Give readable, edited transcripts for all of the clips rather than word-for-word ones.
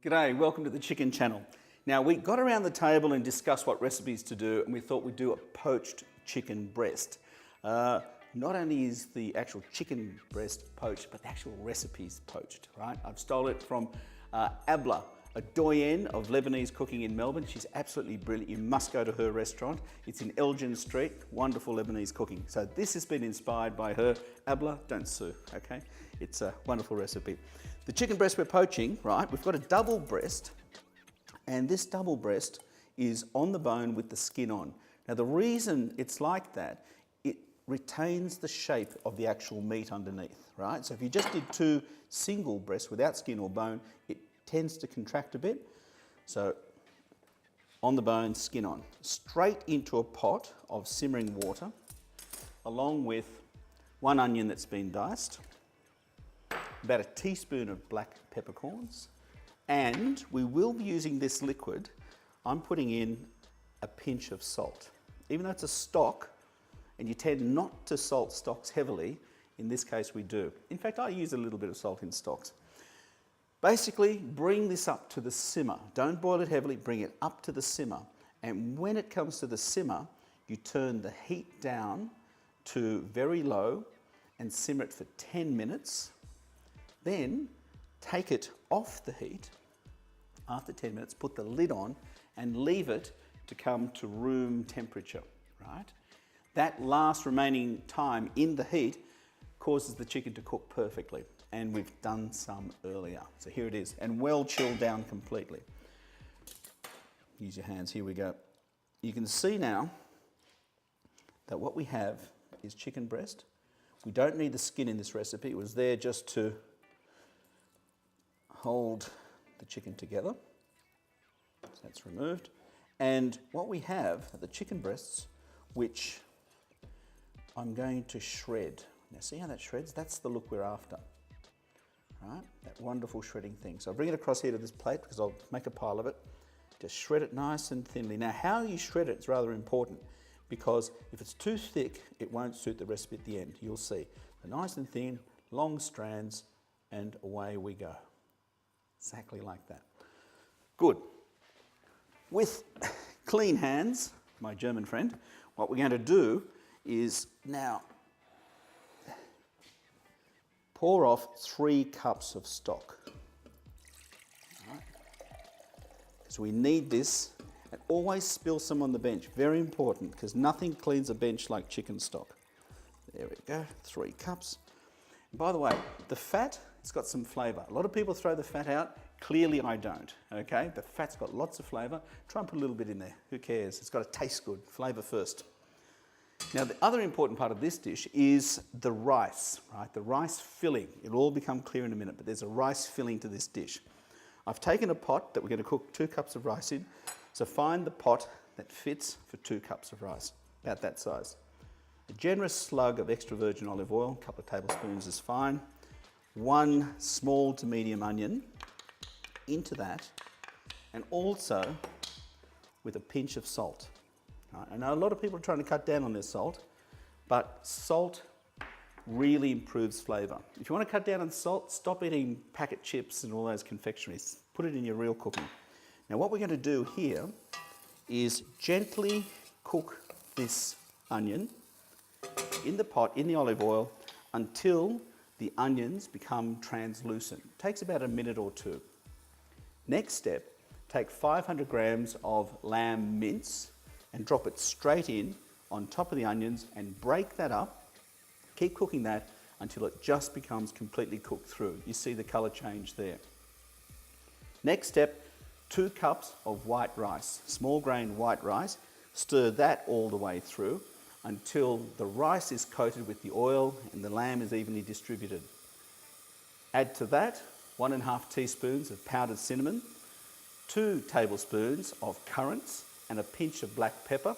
G'day, welcome to the Chicken Channel. Now we got around the table and discussed what recipes to do, and we thought we'd do a poached chicken breast. Not only is the actual chicken breast poached, but the actual recipe's poached, right? I've stolen it from Abla, a doyenne of Lebanese cooking in Melbourne. She's absolutely brilliant. You must go to her restaurant. It's in Elgin Street, wonderful Lebanese cooking. So this has been inspired by her. Abla, don't sue, okay? It's a wonderful recipe. The chicken breast we're poaching, right, we've got a double breast, and this double breast is on the bone with the skin on. Now the reason it's like that, it retains the shape of the actual meat underneath, right? So if you just did two single breasts without skin or bone, it tends to contract a bit. So on the bone, skin on. Straight into a pot of simmering water, along with one onion that's been diced, about a teaspoon of black peppercorns, and we will be using this liquid. I'm putting in a pinch of salt. Even though it's a stock, and you tend not to salt stocks heavily, in this case we do. In fact, I use a little bit of salt in stocks. Basically, bring this up to the simmer. Don't boil it heavily, bring it up to the simmer. And when it comes to the simmer, you turn the heat down to very low and simmer it for 10 minutes. Then take it off the heat. After 10 minutes, put the lid on and leave it to come to room temperature, right? That last remaining time in the heat causes the chicken to cook perfectly. And we've done some earlier. So here it is, and well chilled down completely. Use your hands, here we go. You can see now that what we have is chicken breast. We don't need the skin in this recipe. It was there just to hold the chicken together. So that's removed. And what we have are the chicken breasts, which I'm going to shred. Now see how that shreds? That's the look we're after. Right? That wonderful shredding thing. So I'll bring it across here to this plate because I'll make a pile of it. Just shred it nice and thinly. Now how you shred it is rather important, because if it's too thick, it won't suit the recipe at the end. You'll see. So nice and thin, long strands, and away we go. Exactly like that. Good. With clean hands, my German friend, what we're going to do is now pour off 3 cups of stock. Right. So we need this, and always spill some on the bench. Very important, because nothing cleans a bench like chicken stock. There we go, 3 cups. And by the way, the fat, it's got some flavour. A lot of people throw the fat out. Clearly I don't, okay? The fat's got lots of flavour. Try and put a little bit in there. Who cares? It's got to taste good. Flavour first. Now the other important part of this dish is the rice, right? The rice filling. It'll all become clear in a minute, but there's a rice filling to this dish. I've taken a pot that we're going to cook 2 cups of rice in. So find the pot that fits for 2 cups of rice, about that size. A generous slug of extra virgin olive oil, a couple of tablespoons is fine. 1 small to medium onion into that, and also with a pinch of salt. Right? I know a lot of people are trying to cut down on their salt, but salt really improves flavour. If you want to cut down on salt, stop eating packet chips and all those confectionaries. Put it in your real cooking. Now what we're going to do here is gently cook this onion in the pot, in the olive oil, until the onions become translucent. It takes about a minute or 2. Next step, take 500 grams of lamb mince and drop it straight in on top of the onions and break that up. Keep cooking that until it just becomes completely cooked through. You see the colour change there. Next step, 2 cups of white rice, small grain white rice. Stir that all the way through until the rice is coated with the oil and the lamb is evenly distributed. Add to that 1.5 teaspoons of powdered cinnamon, 2 tablespoons of currants and a pinch of black pepper.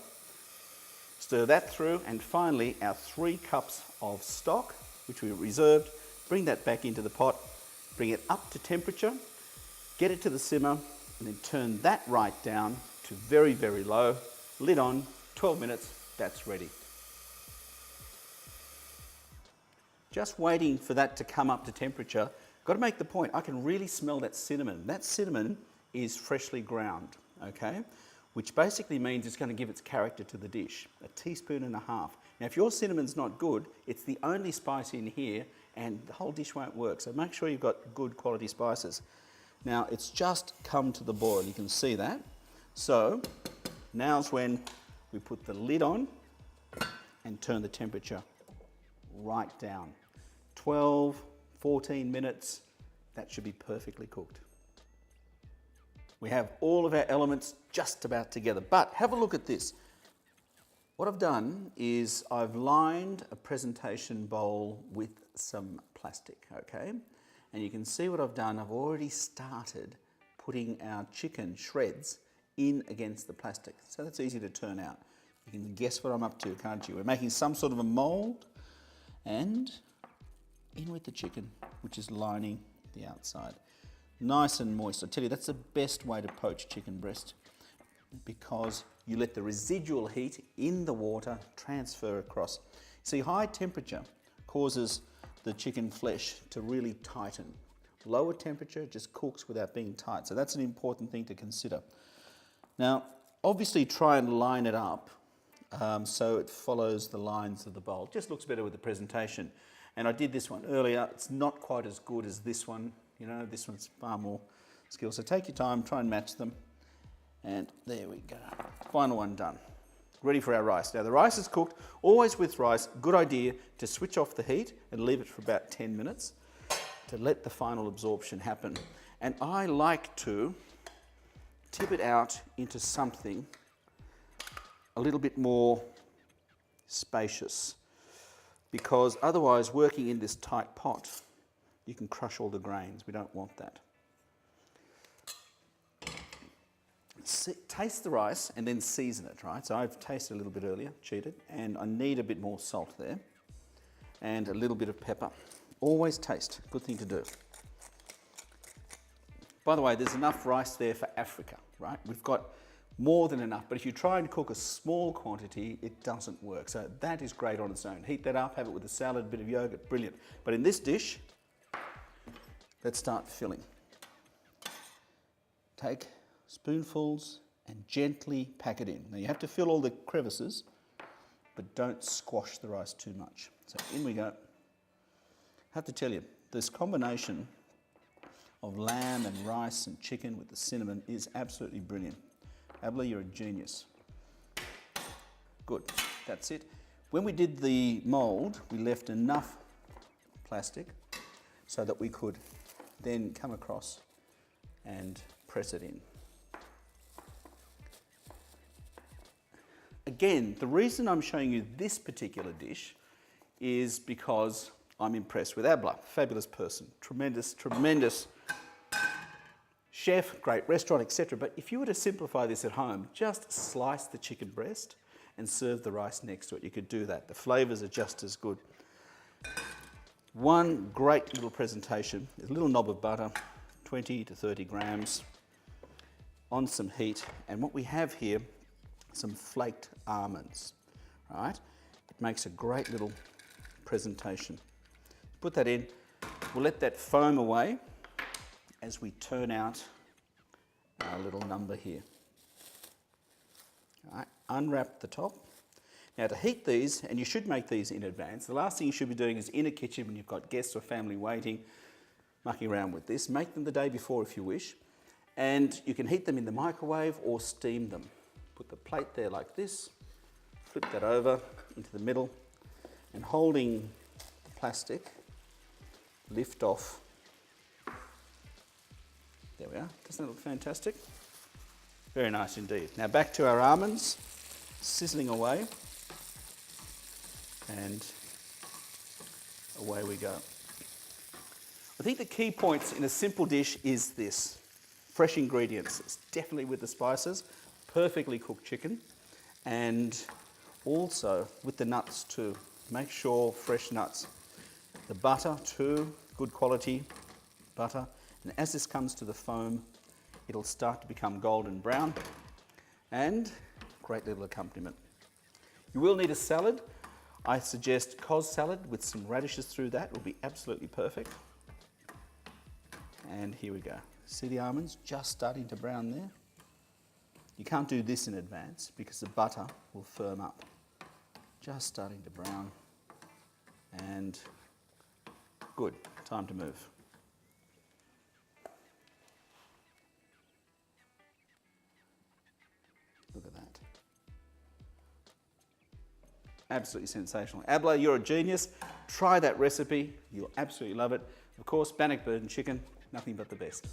Stir that through, and finally our 3 cups of stock, which we reserved. Bring that back into the pot, bring it up to temperature, get it to the simmer, and then turn that right down to very, very low. Lid on, 12 minutes, that's ready. just waiting for that to come up to temperature. Got to make the point, I can really smell that cinnamon. That cinnamon is freshly ground, okay? Which basically means it's going to give its character to the dish. 1.5 teaspoons. Now, if your cinnamon's not good, it's the only spice in here and the whole dish won't work. So make sure you've got good quality spices. Now, it's just come to the boil. You can see that. So now's when we put the lid on and turn the temperature right down. 12, 14 minutes, that should be perfectly cooked. We have all of our elements just about together, but have a look at this. What I've done is I've lined a presentation bowl with some plastic, okay? And you can see what I've done. I've already started putting our chicken shreds in against the plastic. So that's easy to turn out. You can guess what I'm up to, can't you? We're making some sort of a mold and in with the chicken, which is lining the outside. Nice and moist. I tell you, that's the best way to poach chicken breast because you let the residual heat in the water transfer across. See, high temperature causes the chicken flesh to really tighten. Lower temperature just cooks without being tight. So that's an important thing to consider. Now, obviously try and line it up so it follows the lines of the bowl. Just looks better with the presentation. And I did this one earlier. It's not quite as good as this one. You know, this one's far more skill. So take your time, try and match them. And there we go. Final one done. Ready for our rice. Now the rice is cooked. Always with rice, good idea to switch off the heat and leave it for about 10 minutes to let the final absorption happen. And I like to tip it out into something a little bit more spacious because otherwise working in this tight pot, you can crush all the grains. We don't want that. Taste the rice and then season it, right? So I've tasted a little bit earlier, cheated, and I need a bit more salt there and a little bit of pepper. Always taste, good thing to do. By the way, there's enough rice there for Africa, right? We've got more than enough, but if you try and cook a small quantity, it doesn't work. So that is great on its own. Heat that up, have it with a salad, a bit of yogurt, brilliant. But in this dish, let's start filling. Take spoonfuls and gently pack it in. Now you have to fill all the crevices, but don't squash the rice too much. So in we go. I have to tell you, this combination of lamb and rice and chicken with the cinnamon is absolutely brilliant. Abla, you're a genius. Good, that's it. When we did the mould, we left enough plastic so that we could then come across and press it in. Again, the reason I'm showing you this particular dish is because I'm impressed with Abla. Fabulous person, tremendous chef, great restaurant, etc. But if you were to simplify this at home, just slice the chicken breast and serve the rice next to it. You could do that. The flavours are just as good. One great little presentation, a little knob of butter, 20 to 30 grams on some heat. And what we have here, some flaked almonds, right? It makes a great little presentation. Put that in. We'll let that foam away as we turn out our little number here. All right, unwrap the top. Now to heat these, and you should make these in advance, the last thing you should be doing is in a kitchen when you've got guests or family waiting, mucking around with this. Make them the day before if you wish. And you can heat them in the microwave or steam them. Put the plate there like this, flip that over into the middle, and holding the plastic, lift off. There we are. Doesn't that look fantastic? Very nice indeed. Now back to our almonds, sizzling away, and away we go. I think the key points in a simple dish is this. Fresh ingredients. It's definitely with the spices, perfectly cooked chicken, and also with the nuts too. Make sure fresh nuts. The butter too, good quality butter. And as this comes to the foam, it'll start to become golden brown, and great little accompaniment. You will need a salad. I suggest cos salad with some radishes through that will be absolutely perfect. And here we go. See the almonds just starting to brown there? You can't do this in advance because the butter will firm up. Just starting to brown. And good, time to move. Look at that. Absolutely sensational. Abla, you're a genius. Try that recipe. You'll absolutely love it. Of course, Bannock bird and chicken, nothing but the best.